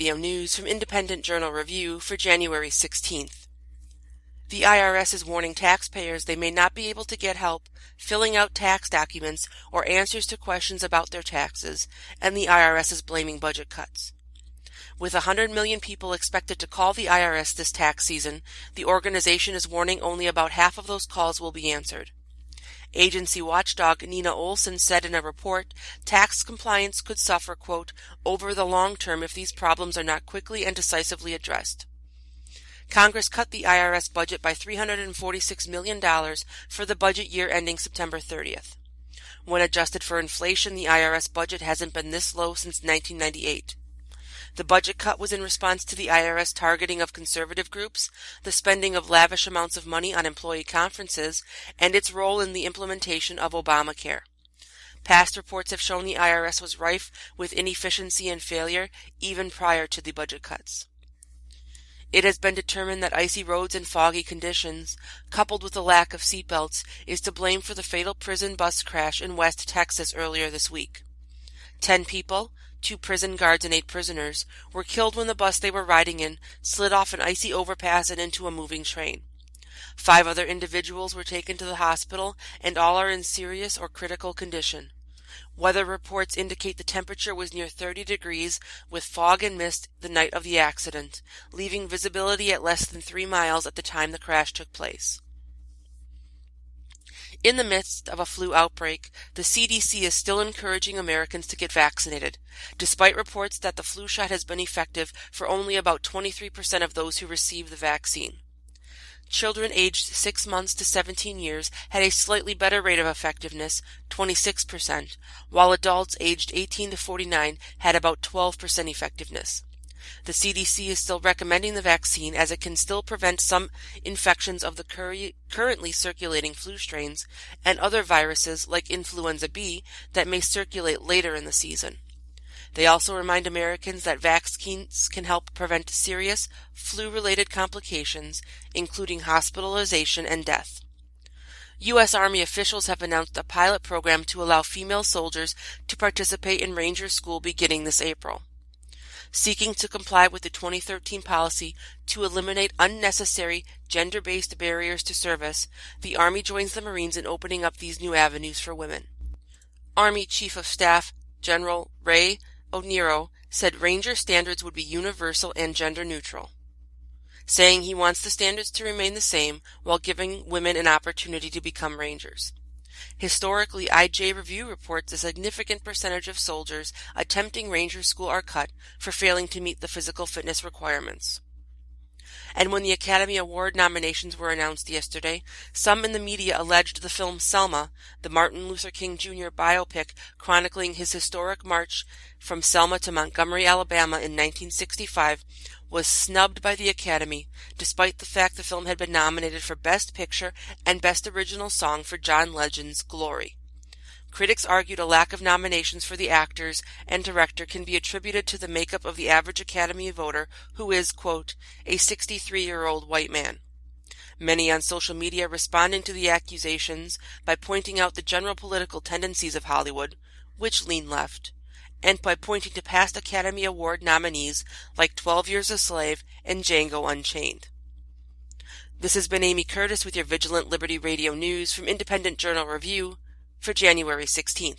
Radio News from Independent Journal Review for January 16th. The IRS is warning taxpayers they may not be able to get help filling out tax documents or answers to questions about their taxes, and the IRS is blaming budget cuts. With 100 million people expected to call the IRS this tax season, the organization is warning only about half of those calls will be answered. Agency watchdog Nina Olson said in a report, tax compliance could suffer, quote, over the long term if these problems are not quickly and decisively addressed. Congress cut the IRS budget by $346 million for the budget year ending September 30th. When adjusted for inflation, the IRS budget hasn't been this low since 1998. The budget cut was in response to the IRS targeting of conservative groups, the spending of lavish amounts of money on employee conferences, and its role in the implementation of Obamacare. Past reports have shown the IRS was rife with inefficiency and failure even prior to the budget cuts. It has been determined that icy roads and foggy conditions, coupled with a lack of seatbelts, is to blame for the fatal prison bus crash in West Texas earlier this week. 10 people, 2 prison guards and 8 prisoners, were killed when the bus they were riding in slid off an icy overpass and into a moving train. 5 other individuals were taken to the hospital, and all are in serious or critical condition. Weather reports indicate the temperature was near 30 degrees with fog and mist the night of the accident, leaving visibility at less than 3 miles at the time the crash took place. In the midst of a flu outbreak, the CDC is still encouraging Americans to get vaccinated, despite reports that the flu shot has been effective for only about 23% of those who receive the vaccine. Children aged 6 months to 17 years had a slightly better rate of effectiveness, 26%, while adults aged 18 to 49 had about 12% effectiveness. The CDC is still recommending the vaccine as it can still prevent some infections of the currently circulating flu strains and other viruses like influenza B that may circulate later in the season. They also remind Americans that vaccines can help prevent serious flu-related complications, including hospitalization and death. U.S. Army officials have announced a pilot program to allow female soldiers to participate in Ranger School beginning this April. Seeking to comply with the 2013 policy to eliminate unnecessary gender-based barriers to service, the Army joins the Marines in opening up these new avenues for women. Army Chief of Staff General Ray O'Neill said Ranger standards would be universal and gender-neutral, saying he wants the standards to remain the same while giving women an opportunity to become Rangers. Historically, IJ Review reports a significant percentage of soldiers attempting Ranger School are cut for failing to meet the physical fitness requirements. And when the Academy Award nominations were announced yesterday, some in the media alleged the film Selma, the Martin Luther King Jr. biopic chronicling his historic march from Selma to Montgomery, Alabama in 1965, was snubbed by the Academy, despite the fact the film had been nominated for Best Picture and Best Original Song for John Legend's Glory. Critics argued a lack of nominations for the actors and director can be attributed to the makeup of the average Academy voter, who is, quote, a 63-year-old white man. Many on social media responding to the accusations by pointing out the general political tendencies of Hollywood, which lean left, and by pointing to past Academy Award nominees like 12 Years a Slave and Django Unchained. This has been Amy Curtis with your Vigilant Liberty Radio News from Independent Journal Review for January 16th.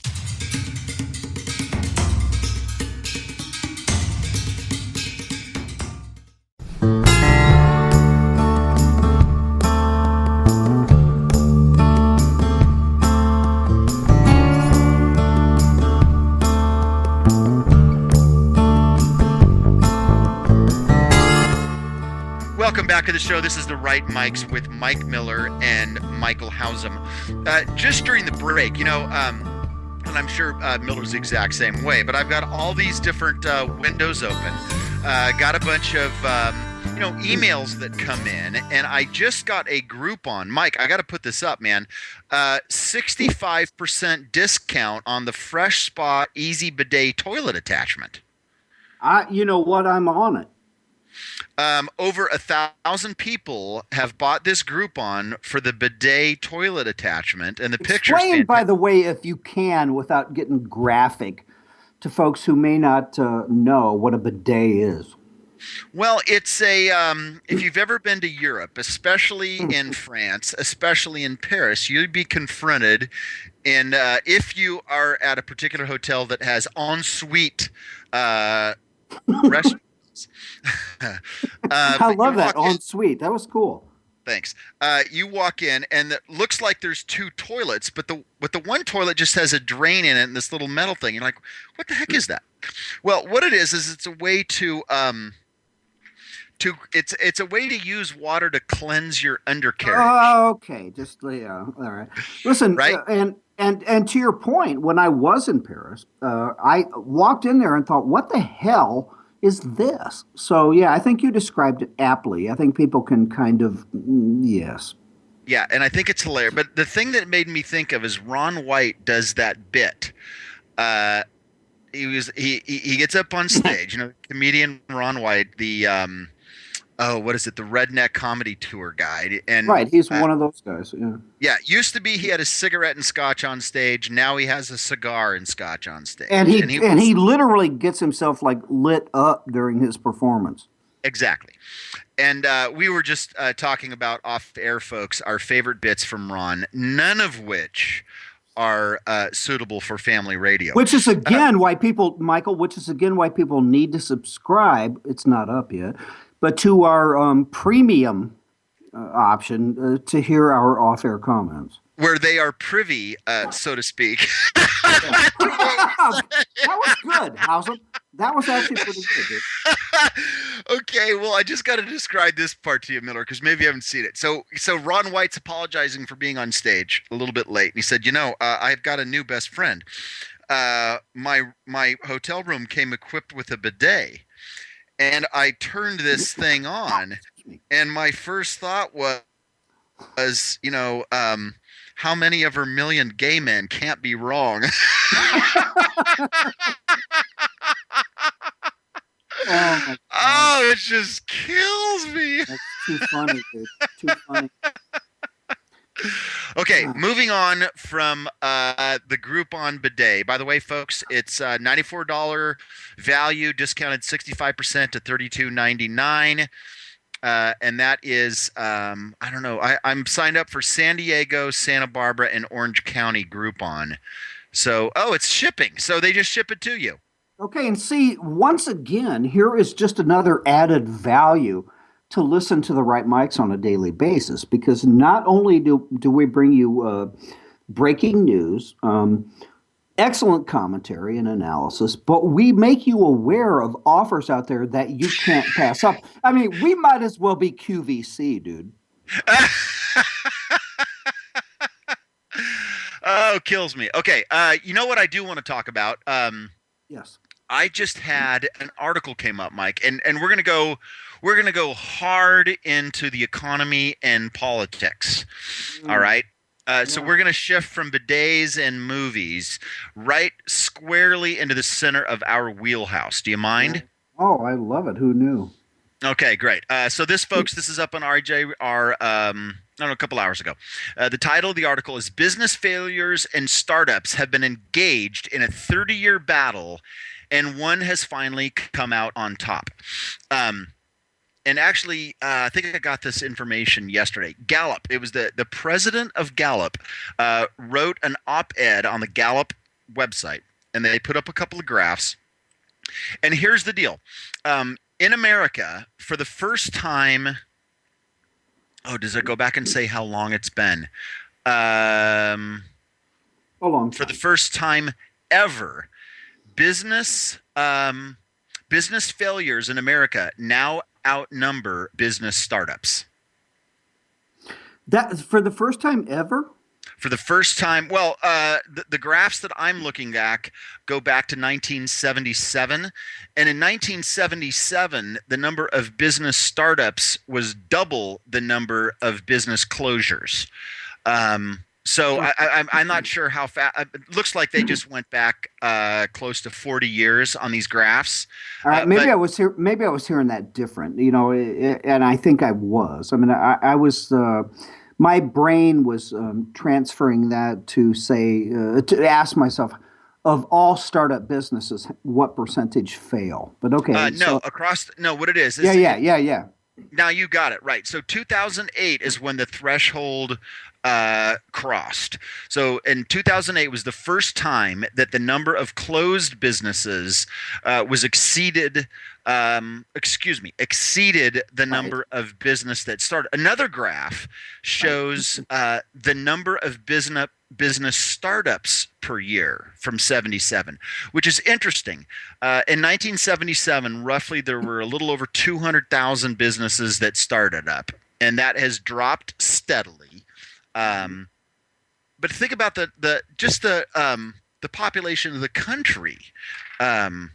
Welcome back to the show. This is The Right Mics with Mike Miller and Michael Hausum. Just during the break, and I'm sure Miller's the exact same way, but I've got all these different windows open. Got a bunch of, emails that come in, and I just got a Groupon. Mike, I got to put this up, man. 65% discount on the Fresh Spa Easy Bidet toilet attachment. You know what? I'm on it. Over 1,000 people have bought this Groupon for the bidet toilet attachment, and the pictures. Explain, by the way, if you can, without getting graphic, to folks who may not know what a bidet is. Well, it's a if you've ever been to Europe, especially in France, especially in Paris, you'd be confronted in if you are at a particular hotel that has ensuite uh, restrooms. I You love that walk in. en suite. That was cool. Thanks. You walk in, and it looks like there's two toilets, but the one toilet just has a drain in it and this little metal thing. You're like, what the heck is that? Well, what it is it's a way to it's a way to use water to cleanse your undercarriage, Oh, okay. Just yeah. All right. Listen, right? and to your point, when I was in Paris, I walked in there and thought, "What the hell is this?" So yeah, I think you described it aptly. I think people can kind of yes. Yeah, and I think it's hilarious. But the thing that made me think of is Ron White does that bit. Uh, he gets up on stage, comedian Ron White, the what is it, the redneck comedy tour guide, and Right, he's one of those guys. Yeah. yeah, used to be he had a cigarette and scotch on stage. Now he has a cigar and scotch on And stage, he and he and he literally gets himself like lit up during his performance. exactly. And we were just talking about off air, folks, our favorite bits from Ron, none of which are suitable for family radio. Which is again why people, Michael, which is again why people need to subscribe. It's not up yet, but to our premium option to hear our off-air comments. Where they are privy, so to speak. That was good, Hauser. That was actually pretty good, dude. Okay, well, I just got to describe this part to you, Miller, because maybe you haven't seen it. So Ron White's apologizing for being on stage a little bit late. And he said, I've got a new best friend. My hotel room came equipped with a bidet, and I turned this thing on, and my first thought was, how many of her million gay men can't be wrong? Oh my God. Oh, it just kills me. That's too funny, dude. Too funny. Okay, moving on from the Groupon bidet. By the way, folks, it's $94 value, discounted 65% to $32.99. And that is, I don't know. I'm signed up for San Diego, Santa Barbara, and Orange County Groupon. So, it's shipping. So they just ship it to you. Okay, and see, once again, here is just another added value to listen to the right mics on a daily basis, because not only do we bring you breaking news, excellent commentary and analysis, but we make you aware of offers out there that you can't pass up. I mean, we might as well be QVC, dude. Oh, kills me. Okay, you know what I do want to talk about? Yes. I just had an article came up, Mike, and we're gonna go hard into the economy and politics. All right. So we're gonna shift from bidets and movies right squarely into the center of our wheelhouse. Do you mind? Oh, I love it. Who knew? Okay, great. So this, folks, this is up on RJR. I don't know, a couple hours ago. The title of the article is "Business Failures and Startups Have Been Engaged in a 30-Year Battle, and One Has Finally Come Out on Top." And actually, I think I got this information yesterday. Gallup, it was the president of Gallup, wrote an op-ed on the Gallup website, and they put up a couple of graphs. And here's the deal. In America, for the first time, does it go back and say how long it's been? A long time. For the first time ever, business failures in America now outnumber business startups. That for the first time ever? For the first time, well, the graphs that I'm looking at go back to 1977. And in 1977, the number of business startups was double the number of business closures. So I'm not sure how fast. It looks like they just went back close to 40 years on these graphs. All right, maybe I was here. Maybe I was hearing that different. And I think I was. I mean, I was. My brain was transferring that to say to ask myself, of all startup businesses, what percentage fail? But okay, No, so no, what it yeah, is yeah, it, yeah, yeah. now you got it right. So 2008 is when the threshold crossed. So in 2008 was the first time that the number of closed businesses was exceeded the Right, number of business that started. Another graph right. shows the number of business startups per year from 77, which is interesting. In 1977, roughly there were a little over 200,000 businesses that started up, and that has dropped steadily. Um, but think about the population of the country. Um,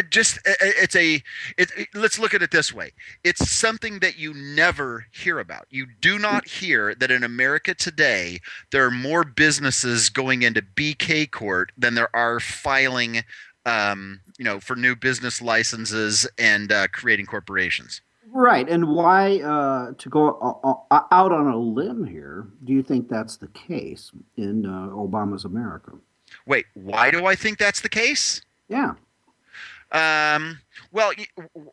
just it's a let's look at it this way. It's something that you never hear about. You do not hear that in America today there are more businesses going into BK court than there are filing for new business licenses and creating corporations. Right, and why to go out on a limb here? Do you think that's the case in Obama's America? Wait, why do I think that's the case? Yeah. Well,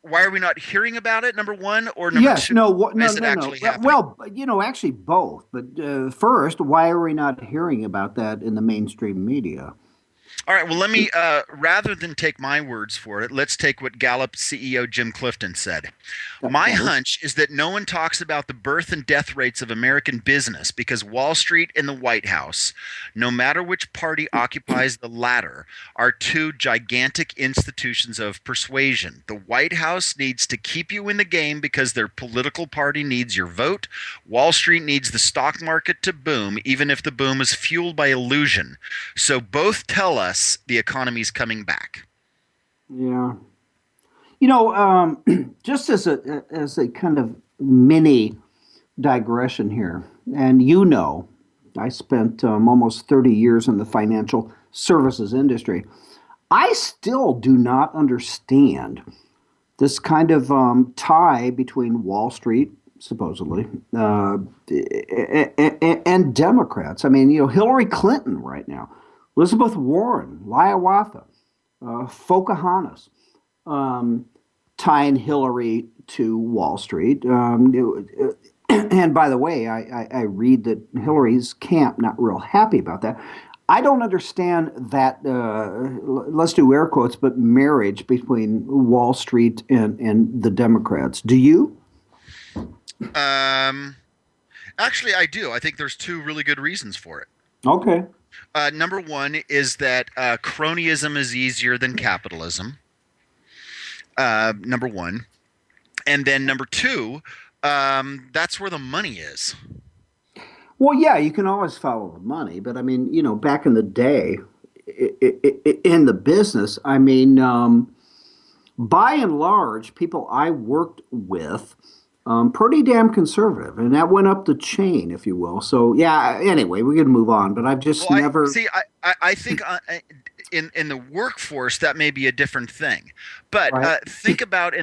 why are we not hearing about it? Number one, or number Yes. two, No. why No. is it No. No. actually happening? Well, actually both. But first, why are we not hearing about that in the mainstream media? All right, well, let me, rather than take my words for it, let's take what Gallup CEO Jim Clifton said. My That is hunch is that no one talks about the birth and death rates of American business because Wall Street and the White House, no matter which party occupies the latter, are two gigantic institutions of persuasion. The White House needs to keep you in the game because their political party needs your vote. Wall Street needs the stock market to boom, even if the boom is fueled by illusion. So both tell us the economy's coming back. yeah. Just as a kind of mini digression here, and I spent almost 30 years in the financial services industry. I still do not understand this kind of tie between Wall Street, supposedly, and Democrats. I mean, Hillary Clinton right now, Elizabeth Warren, Hiawatha, Pocahontas, um, tying Hillary to Wall Street. And by the way, I read that Hillary's camp not real happy about that. I don't understand that. Let's do air quotes, but marriage between Wall Street and the Democrats. Do you? Um, Actually, I do. I think there's two really good reasons for it. Okay. Number one is that cronyism is easier than capitalism. Number one. And then number two, that's where the money is. Well, yeah, you can always follow the money, but I mean, back in the day, in the business, I mean, by and large, people I worked with, pretty damn conservative, and that went up the chain, if you will. So, yeah. Anyway, we can move on, but I've just Well, I never. see. I think in the workforce that may be a different thing, but Right. think about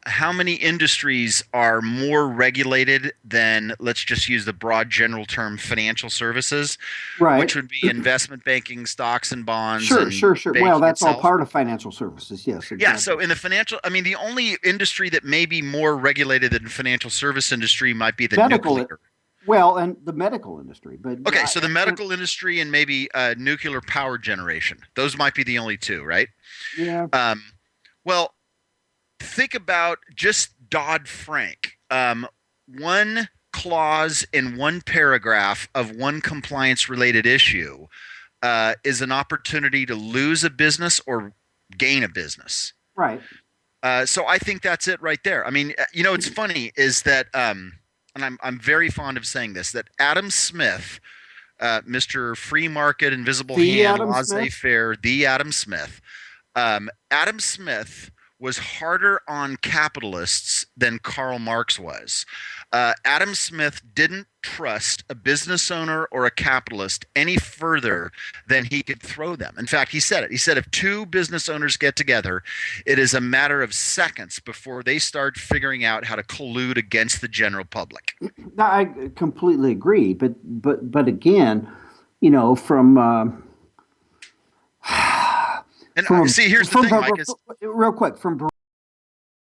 how many industries are more regulated than, let's just use the broad general term, financial services, Right. which would be investment banking, stocks and bonds, Sure, and sure, sure. Well, banking that's all itself. part of financial services. Yes, Yeah, so exactly. in the financial, I mean, the only industry that may be more regulated than the financial service industry might be the Medical, nuclear. well, and the medical industry, but Okay, so the medical industry and maybe nuclear power generation. Those might be the only two, right? yeah, Um, well, think about just Dodd-Frank. One clause in one paragraph of one compliance-related issue is an opportunity to lose a business or gain a business. right. So I think that's it right there. I mean, it's funny is that, and I'm very fond of saying this, that Adam Smith, Mr. Free Market, Invisible The Hand, Adam Smith. Laissez-faire, the Adam Smith. Adam Smith was harder on capitalists than Karl Marx was. Adam Smith didn't trust a business owner or a capitalist any further than he could throw them. In fact, he said it. He said if two business owners get together, it is a matter of seconds before they start figuring out how to collude against the general public. No, I completely agree, but again, from And from see, here's the from thing, Mike, is real quick from